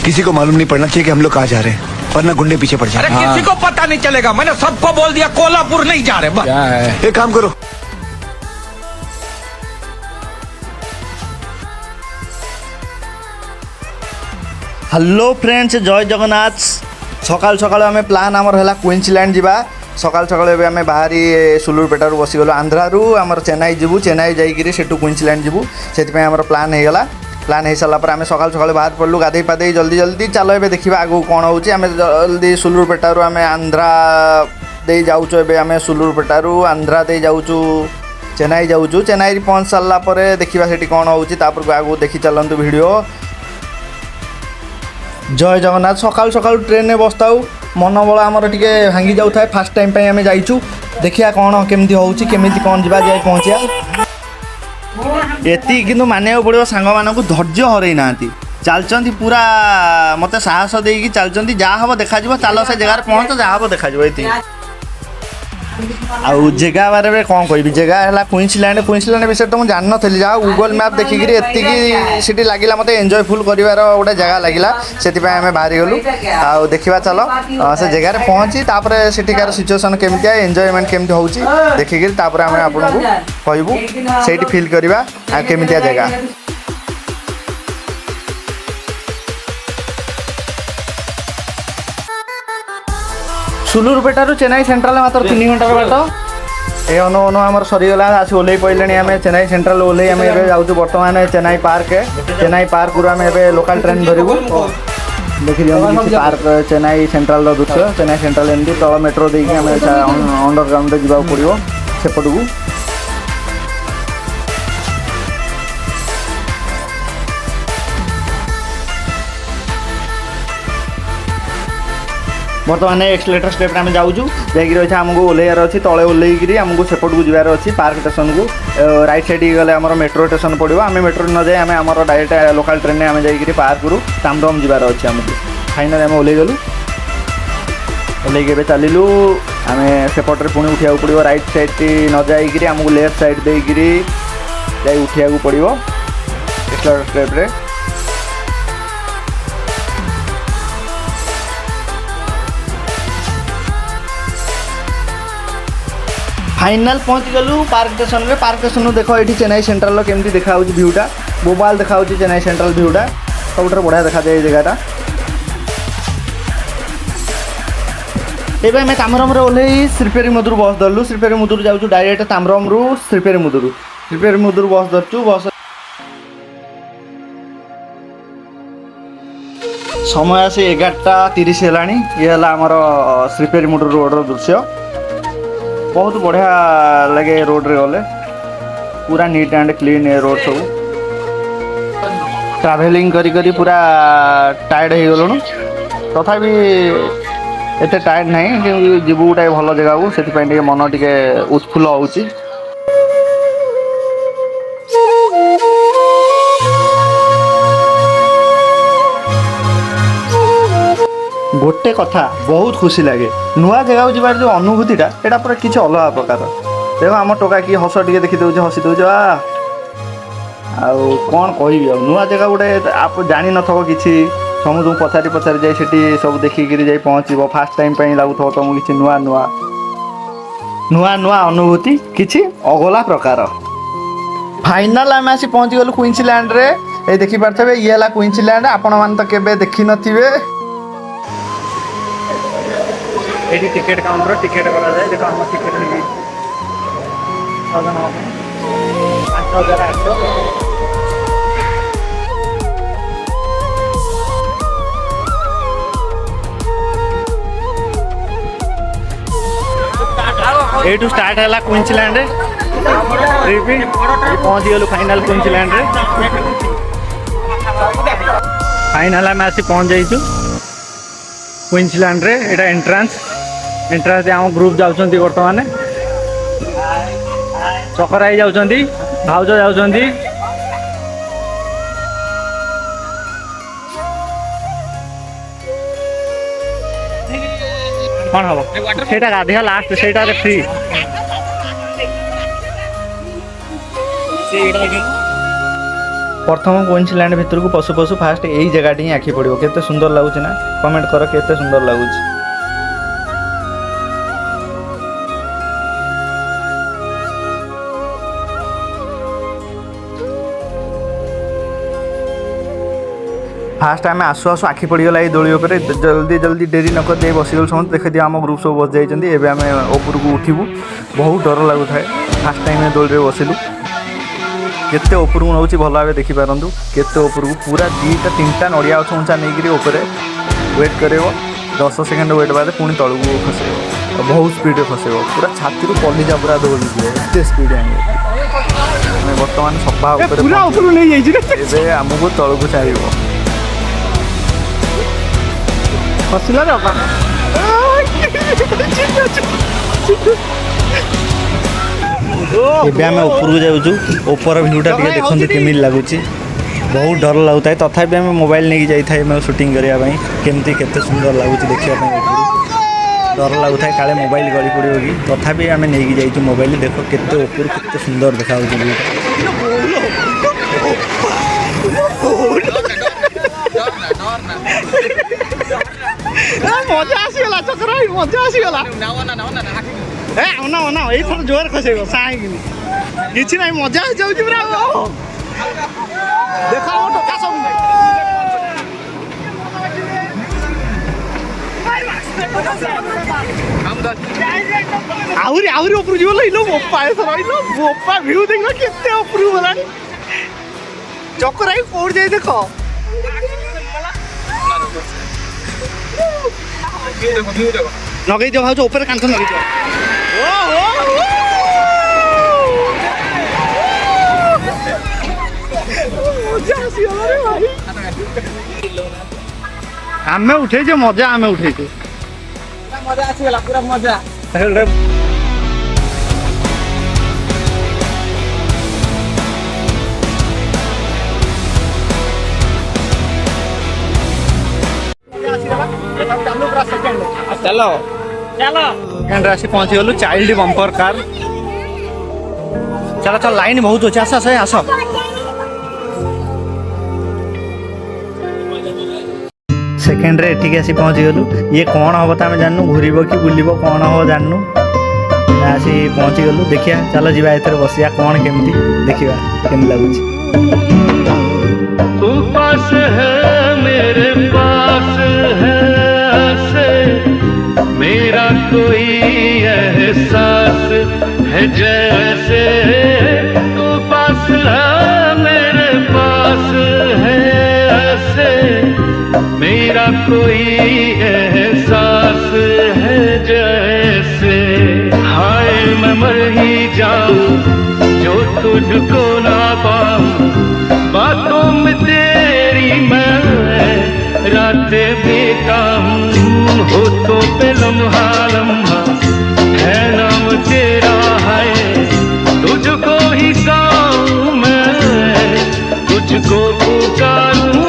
किसी को मालूम नहीं पड़ना चाहिए कि हम लोग कहाँ जा रहे हैं, वरना गुंडे पीछे पड़ जाए। अरे किसी को पता नहीं चलेगा, मैंने सबको बोल दिया कोल्हापुर नहीं जा रहे। बस क्या है? एक काम करो, हेलो फ्रेंड्स, जय जगन्नाथ। सकाल सकाल आम प्लान आमर है क्वींसलैंड जावा। सकाल सकाल आम बाहरी सुलूरपेटारू बसीगलु आंध्रारू आमर चेन्नई जीवु। चेन्नई जाइए सेठू क्वींसलैंड जीवु, से आमर प्लान हो गला। प्लान हो सारापर आम सकाल सकाल बाहर पड़लु, गाधे पाधे जल्दी जल्दी चलो ए देखा आगू कौन हो। जल्दी सुलूरपेटारू आम आंध्रा दे जाऊँ, एवं सुलूरपेटारू आंध्रा दे जाऊँ चेन्नई जाऊँ। चेन्नई पहुँच सारापर देखा से कौन होपर आगू देखी चलतु वीडियो। जय जगन्नाथ। सकाल सकाल ट्रेन में बसता मन बल आमर टे भांगी जाऊ था। फास्ट टाइम आम जाइचु, देखिया कौन केमती होची, केमिति कौन जा जाए पहुँचा। एति किंतु मानिया पड़ो, सांग मानू धैर्य हरई ना चलती पूरा मत साहस देकी चलती। जहाँ हम देखा चल से जगार पहुँच, जहाँ हम देखा ये आउ जगह बारे में कौन कह जगह है क्वींसलैंड। क्वींसलैंड विषय तो मुझे जान नी, जहाँ गूगल मैप देखिक एति लगे मत एंजॉयफुल कर गोटे जगह लगे, से आम बाहरी गलु। आ देखा चलो से जगार पहुँची, सेठिकार सिचुएसन केमती एंजॉयमेंट केमती हो देखिक आम आपको कहबू से फिल करवा केमितिया जगह। सुलूरपेटारू चेन्नई सेंट्रल मात्र 3 घंटार बाट। ये अनु अनु आम सरीगला, आस ओल्ल पड़े। आम चेन्नई सेंट्रल ओल्ल आम जाऊँ बर्तमान चेन्नई पार्क। चेन्नई पार्क आम ए लोकल ट्रेन धरबू। देखी दिखाँ पार्क चेन्नई सेंट्रल दृश्य। चेन्नई सेंट्रल एमती तल मेट्रो देकी आम अंडरग्राउंड जावाक पड़ो सेपटू। बर्तमान एक्सलेटर स्टेप आम जाऊँ जाकि आमको ओल्लार अच्छी तले ओल्लैक आमको सेपट को जबार अच्छी पार्क स्टेशन को। राइट साइड गले आम मेट्रो स्टेशन पड़ो। आम मेट्रो न जाए आम डायरेक्ट लोकल ट्रेन में आम जाकि पार्क रू ताम्रम जबार अच्छे आमको। फाइनाल आम ओल्लै गलु, ओल्लैक चलू आम सेपटे पुणी उठा पड़ो। राइट साइड न जाकि आमको लेफ्ट साइड देकरी उठा पड़ो एक्सलेटर स्टेप्रे। फाइनाल पहुँच गलु पार्क स्टेशन में। पार्क स्टेशन देख ये चेन्नई सेंट्रल केमती देखा भ्यूटा, मोबाइल देखा चेन्नई सेंट्रल भ्यूटा सब बढ़िया देखा जाए जगहटा। एवं आम ताम्रम ओल्लै श्रीपेरुमुदुर बस धरलु। श्रीपेरुमुदुर जाऊँ डायरेक्ट ताम्रम रु श्रीपेरुमुदुर। श्रीपेरुमुदुर बस धरचु। बस समय आसी 11:30 है। ये आमर श्रीपेरुमुदुर रोड दृश्य। बहुत बढ़िया लगे रोड रे गले, पूरा नीट एंड क्लीन है रोड सब। ट्रैवलिंग करी करी पूरा टायर्ड हो गलुनु, तथापि एते टायर्ड नहीं क्योंकि जीवु गोटे भल जगह को, से मन टे उत्फुल्ल होउची। गोटे कथा बहुत खुशी लगे, नुआ जगह को जबार जो अनुभूतिटा एटा पूरा किसी अलग प्रकार। देखो आम टोका कि हस टे देखी दे हसी दे कौन कह नुआ जगह गोटे आप जान नथब कि समूह पचारि पचारि जाए से सब देखिक जाए पहुँचब। फास्ट टाइम लगुव तुमको किसी नुआ नुआ नुआ नुआ अनुभूति किसी अगला प्रकार। फाइनाल आम आसी पहुँची गलु क्वींसलैंड रे। ये देखी पारे ये है क्वींसलैंड, आपण मैंने तो केबे देखी नथिबे। ये टिकेट काउंटर टिकेट करा जाए। देखो हम टिकेट 5800। एटू स्टार्ट है क्वींसलैंड ट्रिप। पहुँच गलु फाइनाल क्वींसलैंड रे। फाइनाल आम आसी पहुँच जाइछु क्वींसलैंड रे। एटा एंट्रांस आम ग्रुप जाउछंती वर्तमान। चकराई जाउछंती, भाउज जाउछंती। कौन हम सेटा गाधिया लास्ट सेटा फ्री प्रथम क्वींसलैंड भितर को पशु पशु फास्ट यही जगह ही आखि पड़ो केते सुंदर लगुच ना कमेंट कर केते सुंदर लगुच। फास्ट आम आसु आसु आखि पड़गला ये दोली उपर जल्दी जल्दी डेरी न कर दे बसीगल समस्त देख दिए आम ग्रुप सब बस जाइए एवं आम ऊपर को उठू बहुत डर लगुए फास्ट टाइम दोली बसिलु केते ऊपर को नौची भल भाव देखिपारु केते ऊपर को पूरा 2-3टा नड़िया गछ उंचा नहीं ऊपर वेट कर 10 सेकेंड वेट बाद पुणी तलू खसब बहुत स्पीड खसब पूरा छाती कलिजा पूरा दौड़ी एत स्पीड आम बर्तमान सफा आमको तलू छाड़ हसिला एबे आम ऊपर को जाऊँ ऊपर भ्यूटा टे देखते केमी लगुच बहुत डर लगुता है तथापि आम मोबाइल नहीं जाए शूटिंग करने केमती केते सुंदर लगुच देखा डर लगुता है काले मोबाइल गली पड़ो कि तथापि आम नहीं जाइए मोबाइल देख केते ऊपर केते सुंदर देखा मजा आसीगला चक्र मजा आसीगला ये थोड़ा जोर खसे साइकिन किसी ना मजा आ जाऊँ पूरा देखा टका सब आहरी आहरी ऊपर जीव लो बोपा बोपा भ्यू देख केते ऊपर गला चक्कर कौट जाए देख लगे दियो भाव ऊपर कांथ लगे दियो आमे उठे मजा आमे उठे मजा आसीगला पूरा मजा चलो चलो राशि पहुंची गलु चाइल्ड बम्पर कार चलो चल लाइन बहुत अच्छे आस आस सेकेंड रे एठिक आसी पहुंची गलु ये कौन हम तो आम जानू घूरब कि बुलब कौन हम जानू आसी पहुंची गलु देखिया चलो जीवा एथरे बसिया कौन केमती देखिया केम लगुच तू पास है मेरे पास है मेरा कोई एहसास है जैसे तू पास है मेरे पास है ऐसे मेरा कोई एहसास है जैसे हाय मैं मर ही जाऊं जो तुझको ना पाऊं बातों में तेरी मैं रातें बिताऊं हो तो पे लम्हा लम्हा है नाम तेरा है तुझको ही गाऊं मैं तुझको पुकारूं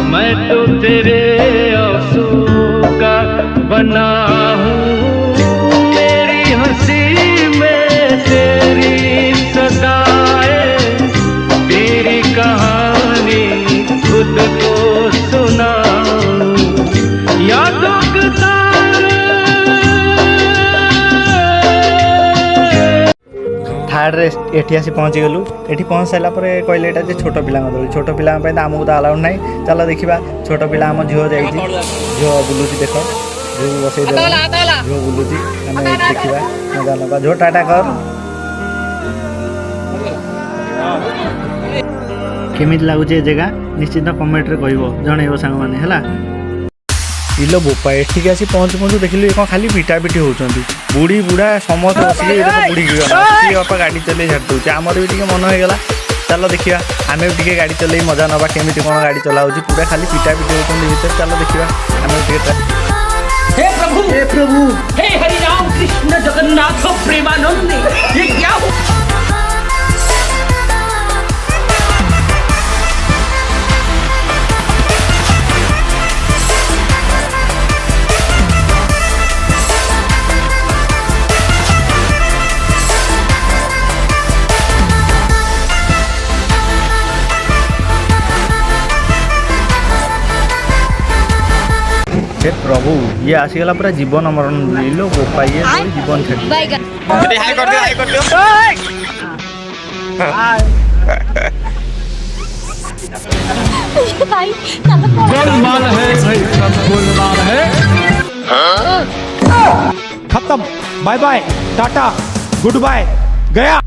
मैं तो तेरे आंसू का बना हूँ मेरी हंसी में तेरी सदाएं तेरी कहानी खुद को सुनाऊं यादों के थार्ड रे एठी आसी पहुँची गलु एठी पहुँच सारा कहले एटा जे छोट पिला छोट पिला आमको तो अलाउड ना चल देखा छोट पिला आम झील जा झील बुलूची देख झील बसई झील बुलूची आम देखा मजा नवा झो टाटा कर केमी लगुच जगह निश्चित कमेंट रे कह जन सांग मैंने है इलो बोपा एठिक आसी पहुँचु पहुँचु देखिलु कौन खाली पिटा पिटी होती बुढ़ी बुढ़ा समस्त बसिक बुढ़ी बापा गाड़ी चल छाड़ दूचे आमर भी मन होगा चलो देखा आम भी गाड़ी चल मजा नवा केमी कौन गाड़ी चलाऊ पूरा खाली पिटा पिटी होती भर चलो देखा आम हे प्रभु हे प्रभु हे हरि राम कृष्ण जगन्नाथ प्रेमानंद ये क्या हो हे प्रभु ये आसीगला पूरा जीवन मरण लो बोपा ये जीवन छाड़ी हाय कर दियो भाई गोलमाल है भाई सब गोलमाल है खत्म bye bye tata goodbye गया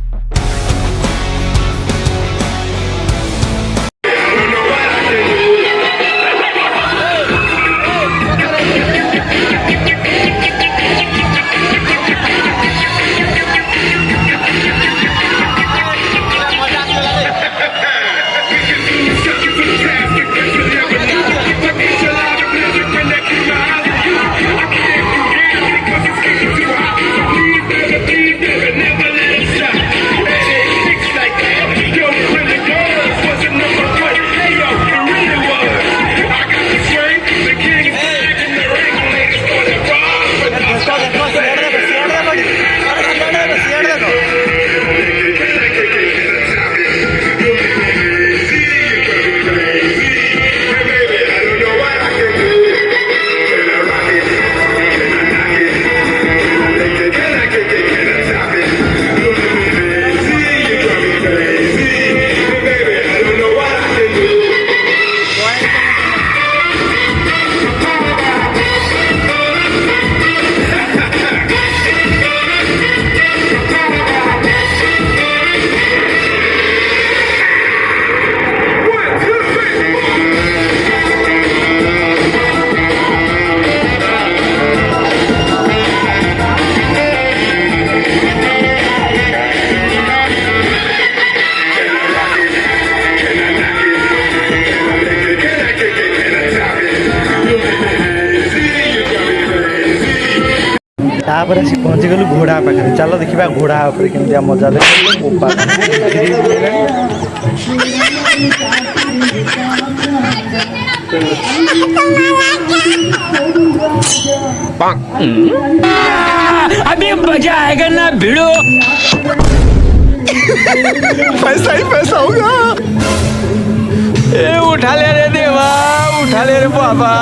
तापर आसी पहुँची गलु घोड़ा पाखे चलो देखा घोड़ा उपर केमती मजा देख बोपा अभी मजा आएगा ना भिड़ो पैसा ही पैसा होगा ए उठा ले रे देवा उठा ले रे बाबा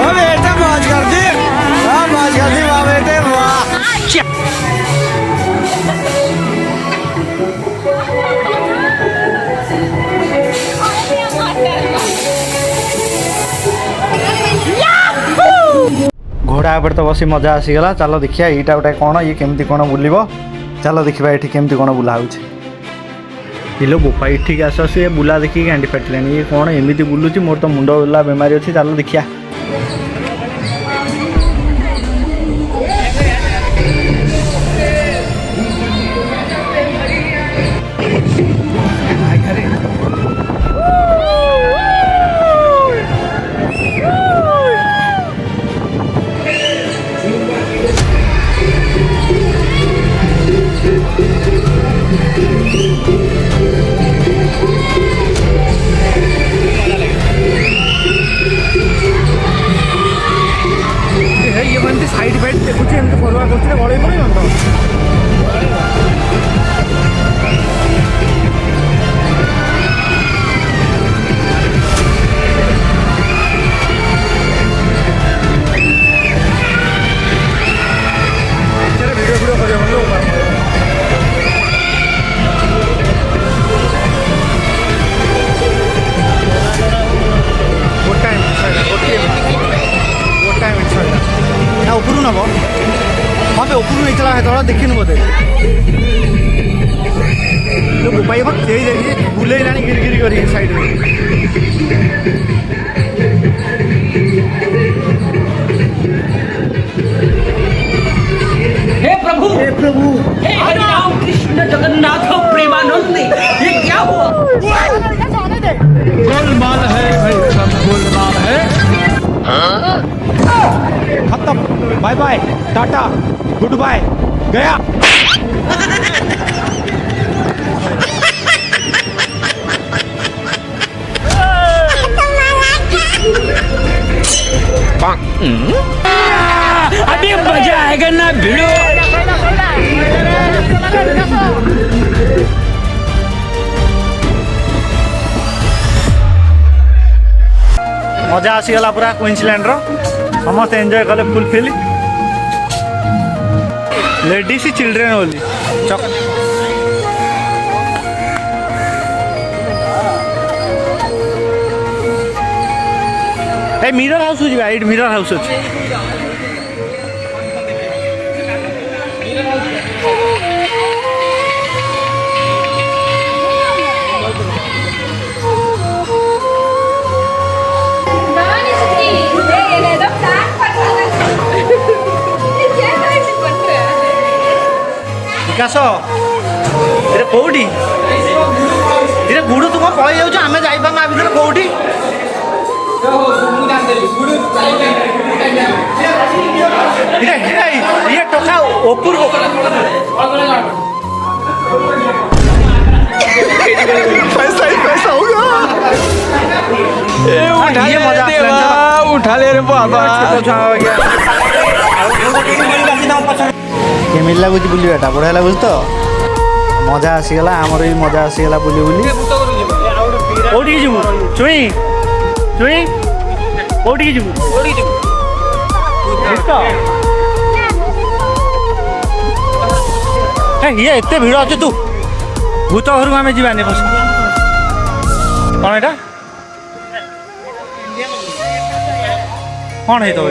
बेटा मौज कर दी मौज कर दी वाह बेटे वाह घोड़ा पर तो बसी मजा आसीगला चलो देखिए यहाँ गोटे कौन ये केमती कौन बुल चलो देखा ये केमती कौन बुला हो बोपा इଠିक आस सी बुला देखिए गांडी फाटिला ये कौन एमती बुलूची मोर तो मुंड बुला बेमारी अच्छी चलो देखिया ବୁଲେଇଲାଣି ଗିରିଗିରି କରି ସାଇଡରେ। हे प्रभु हे हरि राम कृष्ण जगन्नाथ प्रेमानंद ये क्या हुआ? गोलमाल है भाई, सब गोलमाल है। खत्म, bye bye, tata, goodbye, गया। अभी मजा आएगा ना भिड़ो। मजा आसीगला पूरा क्वींसलैंड रो समस्त एंजॉय कले fulfil ladies children only a mirror house जी एट मिरर हाउस अच्छे विकास ये कौटी ये गुड़ तुम पलि जाऊँ आम जापार भितर कौटी ये टका ओपुर पैसा ही पैसा होगा। ये मजा उठा ले रे बाबा। केमिति लगुच बुलवाटा बढ़िया लगुच तो मजा आसीगला आमर भी मजा आसीगला बुली बुली कौटी जीवु चुई चुई कौटी जीवु ये एते भिड़ अच्छे तू भूत घर को आम जावानी बस कौन एटा कौन है तो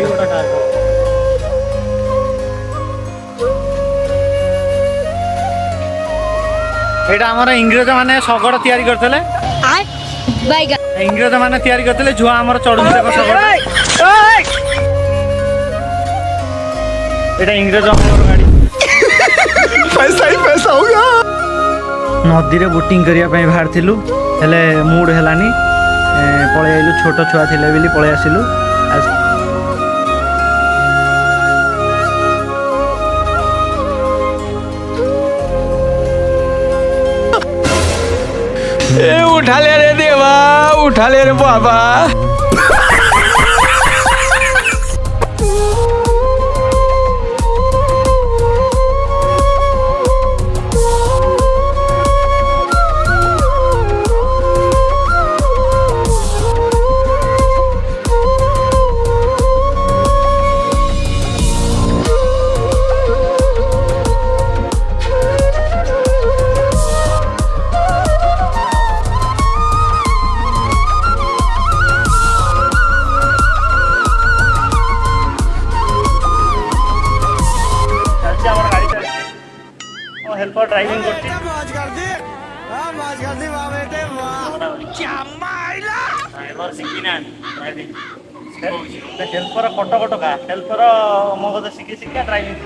एटा आमर इंग्रेज माने शगड़ तैयारी करते इंग्रेज माने तैयारी करते जुआ आमर चढ़ू देख शगड़ एटा इंग्रेज गाड़ी पैसा ही पैसा होगा। नदी रे बोटिंग करिया ପାଇଁ ବାହାରଥିଲୁ ହେଲେ ମୁଡ୍ ହେଲାନି ପଳେଇ ଆଇଲୁ ଛୋଟ ଛୁଆ ଥିଲେ ବୋଲି ପଳେଇ ଆସିଲୁ। ए उठा ले रे देवा, उठा ले रे बाबा। हेल्पर ड्राइविंग करती हेल्पर कट कट का हेल्पर मगध शिखी शिखा ड्राइविंग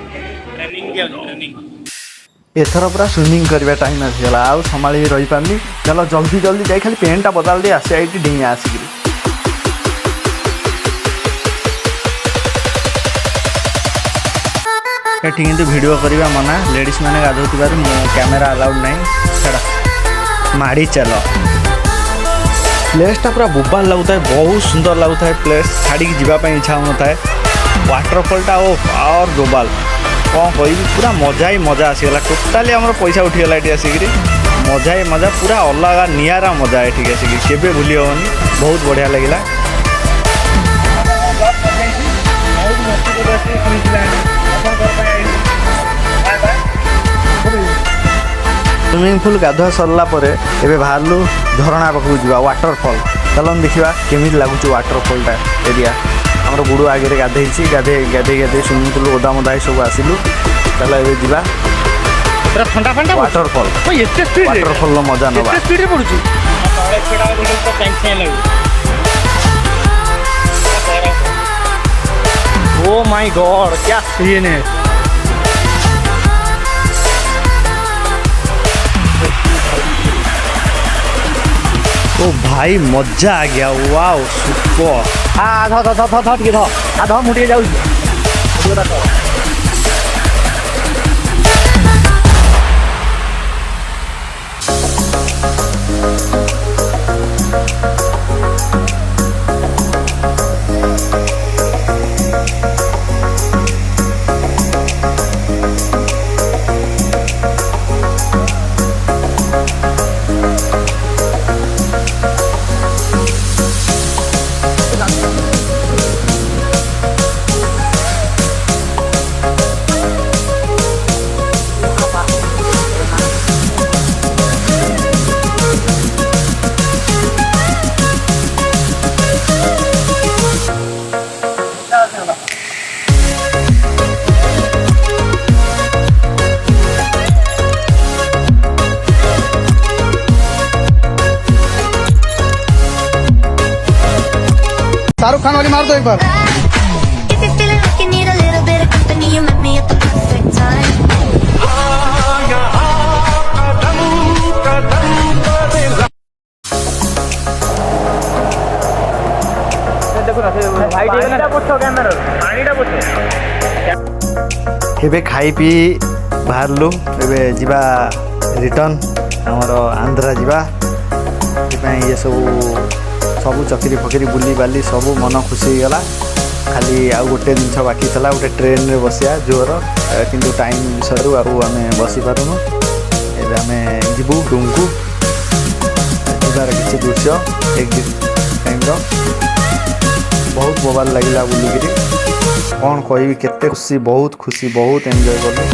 एथर पूरा स्विमिंग करवा टाइम आसीगला आउ संभाली रही पारली चलो जल्दी जल्दी जाई खाली पेंटा बदल दे आसी आई डेई आसिक एठी किंतु वीडियो करवा मना लेडीज मैंने गाधोबार कैमेरा अलाउड नहीं छाड़ा माड़ी चल प्लेसटा पूरा बोबाल लगुता है बहुत सुंदर लगुता है प्लेस छाड़ी जावाई इच्छा होता है वाटरफॉलटा और बोबाल कौन कह पूरा मजा ही मजा आसीगला टोटाली आम पैसा उठीगला ये आसिक मजा ही मजा पूरा अलग निरा मजा ये आसिक केवे भूली हेनी बहुत बढ़िया लगे स्विमिंग पूल गाधुआ सरला एबे बाहरलु झरणा पाखु जा वाटरफॉल चलन देखा केमी लगुच वाटरफॉलटा एरिया आम गुड़ आगे गाधे गाधे गाधे गाधे स्विमिंग पूल ओदा मदा सब आसिलु चल ए जा ठंडा ठंडा वाटरफॉल वाटरफॉल मजा नवा स्पीड पड़ुची ओ माय गॉड क्या सीन है। ओ भाई मजा आ गया, वाओ सुपर। हाँ ध ध ध ध ध ଟିକେ ଧ ଆ ଧ ମୁଁ ଟିକେ ଯାଉଛି। शाहरुख खान वाली मार दो एक बार। If you're feeling like you need a little bit of company, you met me at the perfect time. ଏବେ ଖାଇ ପିଇ ବାହାରିଲୁ, ଏବେ ଯିବା ରିଟର୍ନ ଆମର ଆନ୍ଧ୍ରା ଯିବା। ସେଥିପାଇଁ ଇଏ ସବୁ ଚକିରି ଫକିରି ବୁଲି ବାଲି ସବୁ ମନ ଖୁସି ହେଇଗଲା। ଖାଲି ଆଉ ଗୋଟେ ଜିନିଷ ବାକି ଥିଲା, ଗୋଟେ ଟ୍ରେନରେ ବସିବା ଜୋର, କିନ୍ତୁ ଟାଇମ୍ ବିଷୟରୁ ଆଉ ଆମେ ବସିପାରୁନୁ। ଏବେ ଆମେ ଯିବୁ ରୁମ୍କୁ। ଯିବାର କିଛି ଦୃଶ୍ୟ ଏକ୍ଜିଟ୍ ଟାଇମ୍ର ବହୁତ ବୋବାଲ ଲାଗିଲା ବୁଲିକିରି। କ'ଣ କହିବି, କେତେ ଖୁସି, ବହୁତ ଖୁସି, ବହୁତ ଏନ୍ଜୟ କଲୁ।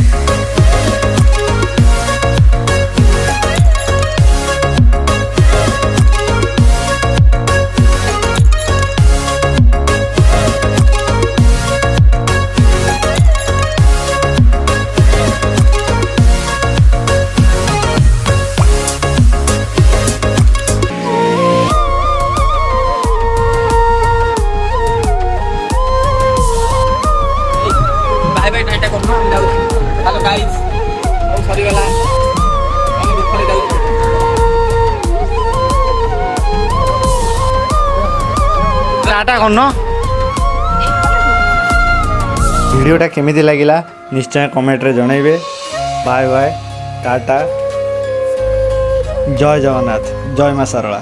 बाय बाय टाटा करना हम जाऊ। हेलो गाइस बहुत सरी गला हम दुखरे जाऊ। टाटा करना। ভিডিওটা কেমিতি লাগিলা নিশ্চয় কমেন্টরে জনাইবে। বাই বাই, টাটা, জয় জগন্নাথ, জয় মা সারলা।